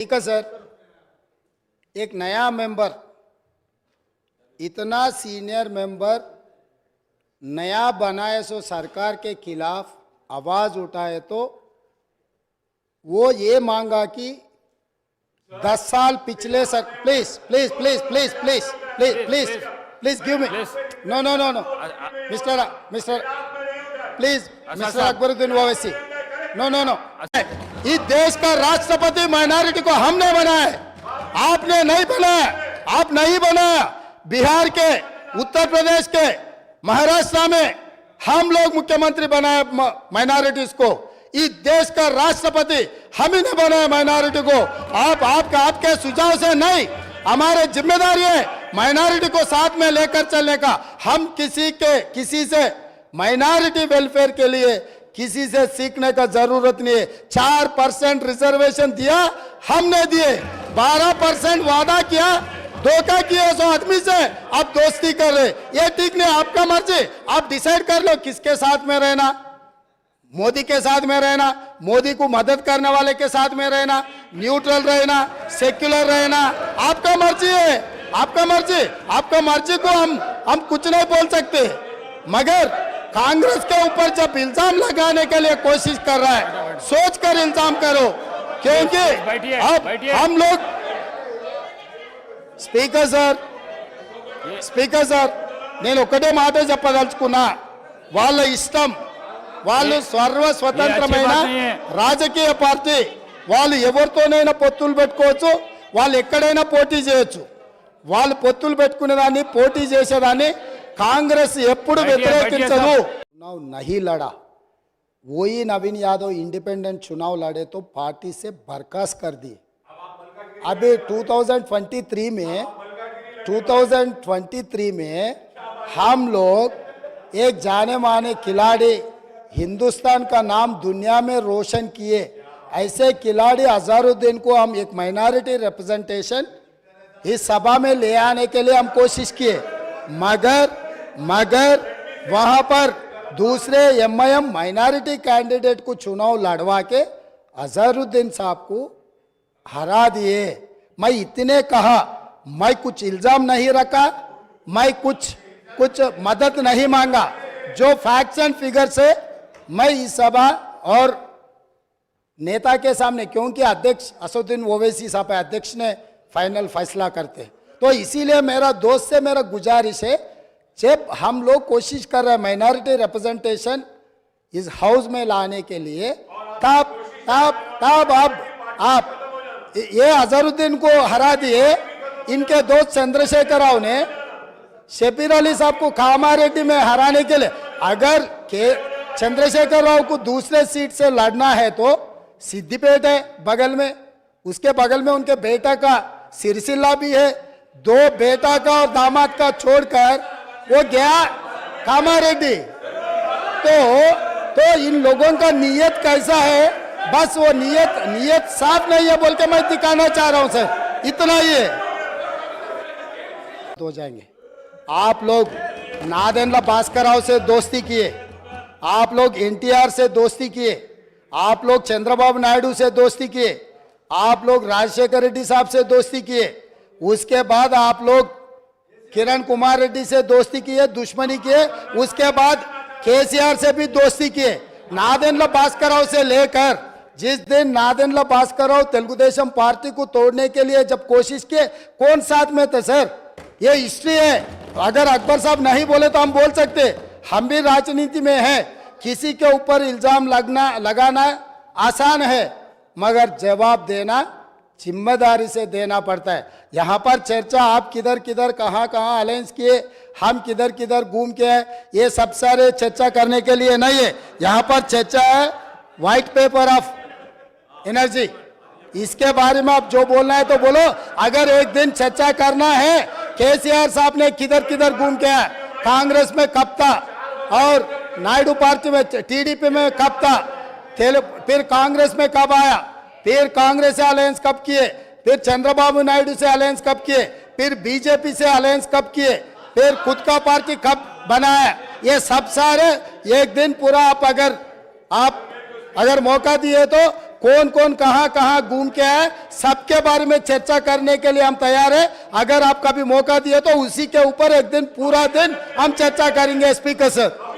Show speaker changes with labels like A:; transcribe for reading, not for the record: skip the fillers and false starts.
A: ठीक है सर, एक नया मेंबर, इतना सीनियर मेंबर नया बनाए सो सरकार के खिलाफ आवाज उठाए तो वो ये मांगा कि 10 साल पिछले sir please please please please please please please please give me no no no no mister please mister Akbaruddin Owaisi no no no इस देश का राष्ट्रपति माइनॉरिटी को हमने बनाया है, आपने नहीं बनाया। आप नहीं बनाया। बिहार के, उत्तर प्रदेश के, महाराष्ट्र में हम लोग मुख्यमंत्री बनाए माइनॉरिटीज को। इस देश का राष्ट्रपति हम ही ने बनाया माइनॉरिटी को। आपके सुझाव से नहीं, हमारे जिम्मेदारी है माइनॉरिटी को साथ में लेकर चलने का। हम किसी से माइनॉरिटी वेलफेयर के लिए किसी से सीखने का जरूरत नहीं है। 4% रिजर्वेशन दिया हमने दिए, 12% वादा किया, धोखा किया सो आदमी से आप दोस्ती कर रहे, ये ठीक नहीं। आपका मर्जी, आप डिसाइड कर लो किसके साथ में रहना। मोदी के साथ में रहना, मोदी को मदद करने वाले के साथ में रहना, न्यूट्रल रहना, सेक्युलर रहना, आपका मर्जी है, आपका मर्जी। आपका मर्जी को हम कुछ नहीं बोल सकते। मगर कांग्रेस के ऊपर जब इल्जाम लगाने के लिए कोशिश कर रहा है, सोच कर इल्जाम करो, क्योंकि अब हम लोग స్పీకర్ సార్ నేను ఒకటే మాట చెప్పదలుచుకున్నా, వాళ్ళ ఇష్టం, వాళ్ళు స్వతంత్రమైన రాజకీయ పార్టీ, వాళ్ళు ఎవరితోనైనా పొత్తులు పెట్టుకోవచ్చు, వాళ్ళు ఎక్కడైనా పోటీ చేయొచ్చు। వాళ్ళు పొత్తులు పెట్టుకునేదాన్ని, పోటీ చేసేదాన్ని कांग्रेस ఎప్పుడు వ్యతిరేకించదు। चुनाव नहीं लड़ा, वही नवीन यादव इंडिपेंडेंट चुनाव लड़े तो पार्टी से बर्खास्त कर दिए। अभी 2023 में हम लोग एक जाने माने खिलाड़ी, हिंदुस्तान का नाम दुनिया में रोशन किए ऐसे खिलाड़ी अजहरुद्दीन को हम एक माइनॉरिटी रिप्रेजेंटेशन इस सभा में ले आने के लिए हम कोशिश किए, मगर वहां पर दूसरे एमआईएम माइनॉरिटी कैंडिडेट को चुनाव लड़वा के अजहरुद्दीन साहब को हरा दिए। मैं इतने कहा, मैं कुछ इल्जाम नहीं रखा, मैं कुछ मदद नहीं मांगा। जो फैक्ट्स एंड फिगर से मैं इस सभा और नेता के सामने, क्योंकि अध्यक्ष असदुद्दीन ओवैसी साहब अध्यक्ष ने फाइनल फैसला करते, तो इसीलिए मेरा दोस्त से मेरा गुजारिश है, जब हम लोग कोशिश कर रहे हैं माइनॉरिटी रिप्रेजेंटेशन इस हाउस में लाने के लिए, तब अब आप ये अजहरुद्दीन को हरा दिए। इनके दोस्त चंद्रशेखर राव ने शबीर अली साहब को कामारेड्डी में हराने के लिए, अगर चंद्रशेखर राव को दूसरे सीट से लड़ना है तो सिद्दीपेट है बगल में, उसके बगल में उनके बेटा का सिरसिल्ला भी है। 2 बेटा का और दामाद का छोड़कर वो गया कामारेड्डी। तो इन लोगों का नीयत कैसा है, बस वो नीयत साफ नहीं है बोल के मैं दिखाना चाह रहा हूं सर, इतना ही है। हो जाएंगे। आप लोग नादेंद्र भास्कर राव से दोस्ती किए, आप लोग एनटीआर से दोस्ती किए, आप लोग चंद्रबाबू नायडू से दोस्ती किए, आप लोग राजशेखर रेड्डी साहब से दोस्ती किए, उसके बाद आप लोग किरण कुमार रेड्डी से दोस्ती किए, दुश्मनी किए, उसके बाद केसीआर से भी दोस्ती किए। नादेंद्र भास्कर राव से लेकर जिस दिन नादेंद्र भास्कर राव तेलुगुदेशम पार्टी को तोड़ने के लिए जब कोशिश किए, कौन साथ में थे सर? ये हिस्ट्री है। अगर अकबर साहब नहीं बोले तो हम बोल सकते, हम भी राजनीति में हैं। किसी के ऊपर इल्जाम लगाना आसान है, मगर जवाब देना जिम्मेदारी से देना पड़ता है। यहाँ पर चर्चा आप किधर कहाँ अलायंस किए, हम किधर घूम के हैं, ये सब सारे चर्चा करने के लिए नहीं है। यहाँ पर चर्चा है व्हाइट पेपर ऑफ एनर्जी, इसके बारे में आप जो बोलना है तो बोलो। अगर एक दिन चर्चा करना है केसीआर साहब ने किधर घूम के आया, कांग्रेस में कब था और नायडू पार्टी में टीडीपी में कब था, फिर कांग्रेस में कब आया, फिर कांग्रेस से अलायंस कब किए, फिर चंद्रबाबू नायडू से अलायंस कब किए, फिर बीजेपी से अलायंस कब किए, फिर खुद का पार्टी कब बनाया, ये सब सारे एक दिन पूरा आप अगर मौका दिए तो कौन कौन कहां कहां घूम के आए, सबके बारे में चर्चा करने के लिए हम तैयार है। अगर आप कभी मौका दिए तो उसी के ऊपर एक दिन पूरा दिन हम चर्चा करेंगे। Speaker sir.